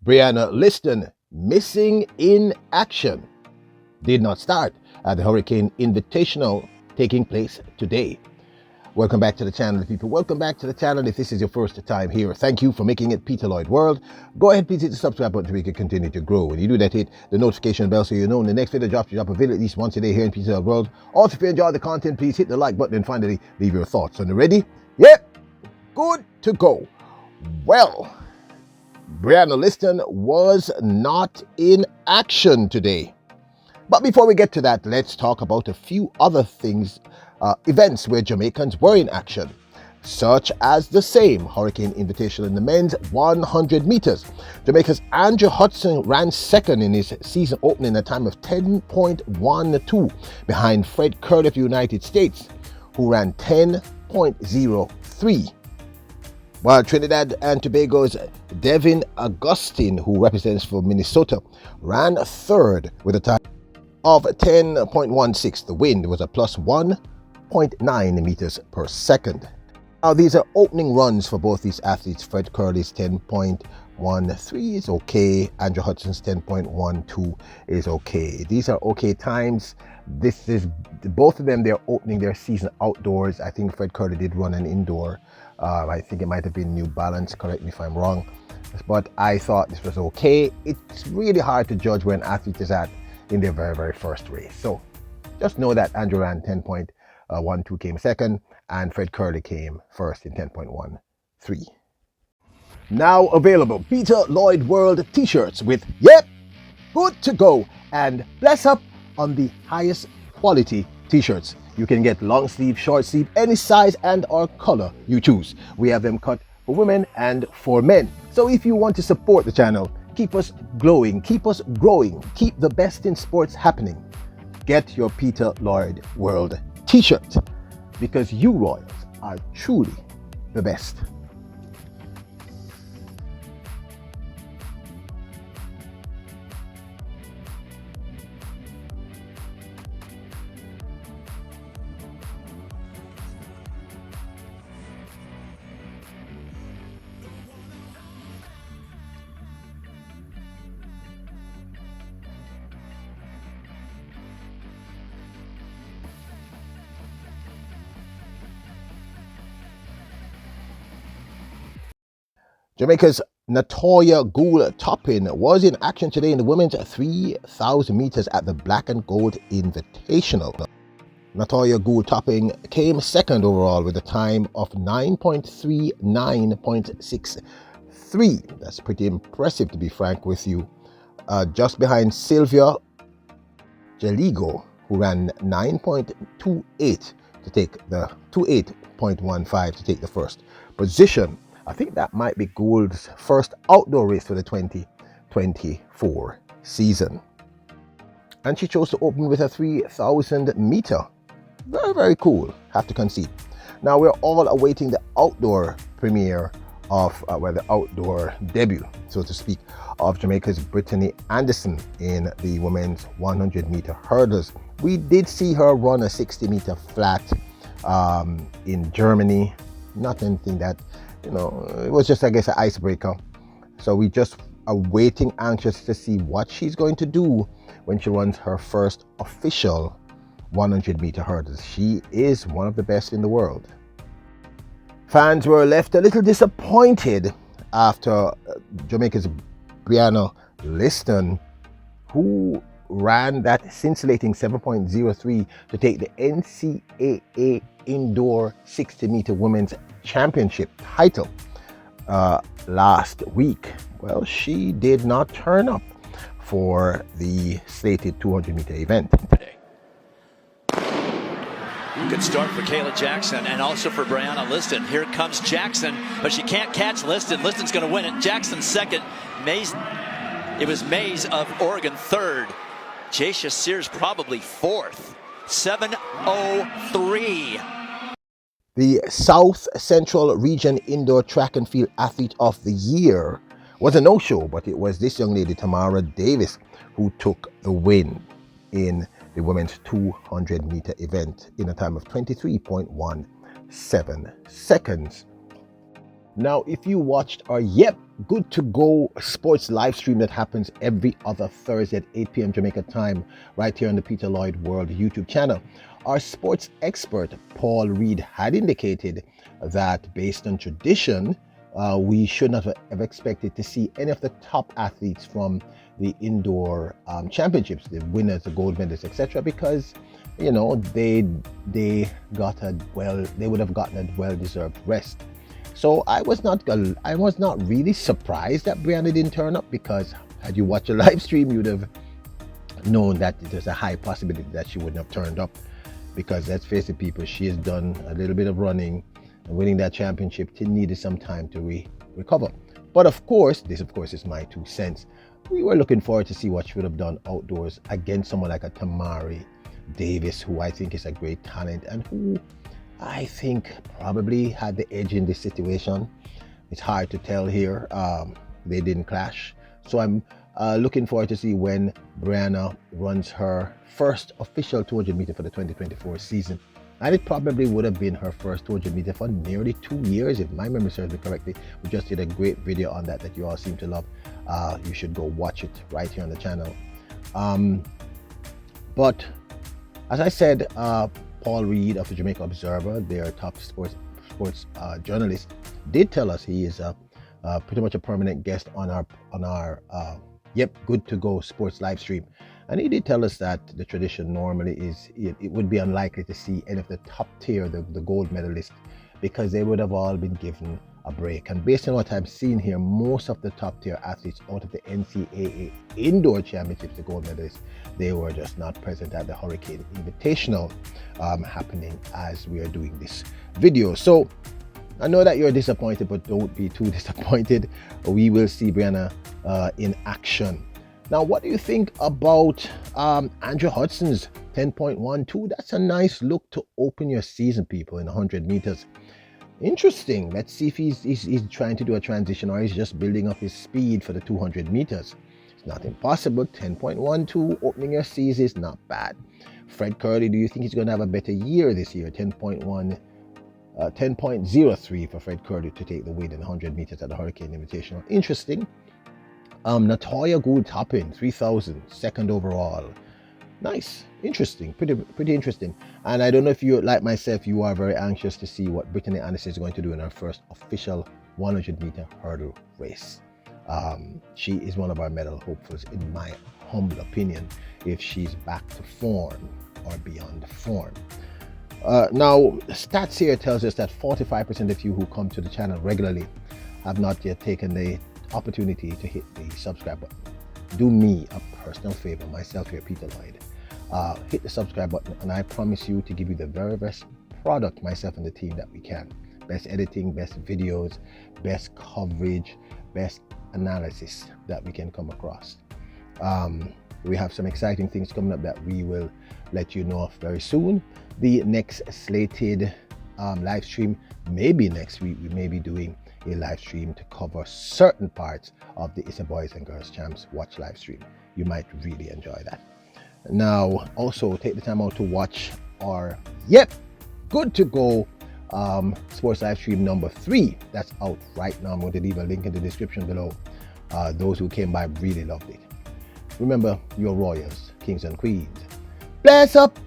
Brianna Lyston missing in action did not start at the Hurricane Invitational taking place today. Welcome back to the channel, people. Welcome back to the channel. If this is your first time here, thank you for making it Peter Lloyd World. Go ahead, please hit the subscribe button so we can continue to grow. When you do that, hit the notification bell so you know when the next video drops. You drop a video at least once a day here in Peter Lloyd World. Also, if you enjoy the content, please hit the like button and finally leave your thoughts. Are you ready? Yep, good to go. Well, Brianna Lyston was not in action today. But before we get to that, let's talk about a few other things, events where Jamaicans were in action, such as the same Hurricane Invitational in the men's 100 meters. Jamaica's Andrew Hudson ran second in his season opening at a time of 10.12 behind Fred Curley of the United States, who ran 10.03. While Trinidad and Tobago's Devin Augustine, who represents for Minnesota, ran third with a time of 10.16. The wind was a plus 1.9 meters per second. Now, these are opening runs for both these athletes. Fred Curley's 10.13 is okay. Andrew Hudson's 10.12 is okay. These are okay times. This is both of them. They're opening their season outdoors. I think Fred Curley did run an indoor. I think it might have been New Balance. Correct me if I'm wrong. But I thought this was okay. It's really hard to judge where an athlete is at in their very first race. So just know that Andrew ran 10.12, came second, and Fred Curley came first in 10.13. Now available, Peter Lloyd World t-shirts with "Yep, good to go" and "Bless up" on the highest quality t-shirts. You can get long sleeve, short sleeve, any size and or color you choose. We have them cut for women and for men. So if you want to support the channel, keep us glowing, keep us growing, keep the best in sports happening, get your Peter Lloyd World t-shirt, because you Royals are truly the best. Jamaica's Natoya Goule Toppin was in action today in the women's 3,000 meters at the Black and Gold Invitational. Natoya Goule Toppin came second overall with a time of 9.39.63. That's pretty impressive, to be frank with you. Just behind Sylvia Jeligo, who ran 9.28 to take the 28.15 to take the first position. I think that might be Gould's first outdoor race for the 2024 season. And she chose to open with a 3,000 meter. Very cool, have to concede. Now we're all awaiting the outdoor premiere of, the outdoor debut, so to speak, of Jamaica's Brittany Anderson in the women's 100 meter hurdles. We did see her run a 60 meter flat in Germany. Not anything that, it was just, I guess, an icebreaker. So we just are waiting, anxious to see what she's going to do when she runs her first official 100 meter hurdles. She is one of the best in the world. Fans were left a little disappointed after Jamaica's Brianna Lyston, who ran that scintillating 7.03 to take the NCAA Indoor 60 meter Women's Championship title last week. Well, she did not turn up for the slated 200 meter event today. Good start for Kayla Jackson and also for Brianna Lyston. Here comes Jackson, but she can't catch Lyston. Lyston's going to win it. Jackson second. It was Mays of Oregon third. Jacia Sears probably fourth. 7:03. The South Central Region Indoor Track and Field Athlete of the Year was a no-show, but it was this young lady, Tamara Davis, who took the win in the women's 200 meter event in a time of 23.17 seconds. Now, if you watched our Yep Good to Go sports live stream that happens every other Thursday at 8 p.m. Jamaica time, right here on the Peter Lloyd World YouTube channel, our sports expert, Paul Reed, had indicated that based on tradition, we should not have expected to see any of the top athletes from the indoor championships, the winners, the gold medalists, etc., because they would have gotten a well-deserved rest. So I was not really surprised that Brianna didn't turn up, because had you watched a live stream, you'd have known that there's a high possibility that she wouldn't have turned up, because let's face it, people, she has done a little bit of running, and winning that championship needed some time to recover. But of course, this is my 2 cents. We were looking forward to see what she would have done outdoors against someone like a Tamari Davis, who I think is a great talent and who I think probably had the edge in this situation. It's hard to tell here. They didn't clash. So I'm looking forward to see when Brianna runs her first official 200 meter for the 2024 season. And it probably would have been her first 200 meter for nearly 2 years, if my memory serves me correctly. We just did a great video on that you all seem to love. You should go watch it right here on the channel. But as I said, Paul Reed of the Jamaica Observer, their top sports journalist, did tell us he is pretty much a permanent guest on our Yep Good to Go sports live stream. And he did tell us that the tradition normally is it would be unlikely to see any of the top tier, the gold medalists, because they would have all been given a break. And based on what I've seen here, most of the top tier athletes out of the NCAA indoor championships, the gold medalists, they were just not present at the Hurricane Invitational happening as we are doing this video. So I know that you're disappointed, but don't be too disappointed. We will see Brianna in action. Now, what do you think about Andrew Hudson's 10.12? That's a nice look to open your season, people, in 100 meters. Interesting. Let's see if he's trying to do a transition, or he's just building up his speed for the 200 meters. It's not impossible. 10.12 opening your season is not bad. Fred Curley, do you think he's going to have a better year this year? 10.03 for Fred Curley to take the win in 100 meters at the Hurricane Invitational. Interesting. Natoya Goule topping 3,000, second overall. Nice, interesting, pretty interesting. And I don't know if you, like myself, you are very anxious to see what Brittany Anderson is going to do in her first official 100 meter hurdle race. She is one of our medal hopefuls, in my humble opinion, if she's back to form or beyond form. Now, stats here tells us that 45% of you who come to the channel regularly have not yet taken the opportunity to hit the subscribe button. Do me a personal favor, myself here, Peter Lloyd. Hit the subscribe button, and I promise you to give you the very best product, myself and the team, that we can. Best editing, best videos, best coverage, best analysis that we can come across. We have some exciting things coming up that we will let you know of very soon. The next slated live stream, maybe next week, we may be doing a live stream to cover certain parts of the ISA Boys and Girls Champs Watch live stream. You might really enjoy that. Now, also take the time out to watch our Yep Good to Go sports live stream number 3. That's out right now. I'm going to leave a link in the description below. Those who came by really loved it. Remember, you're royals, kings and queens. Bless up!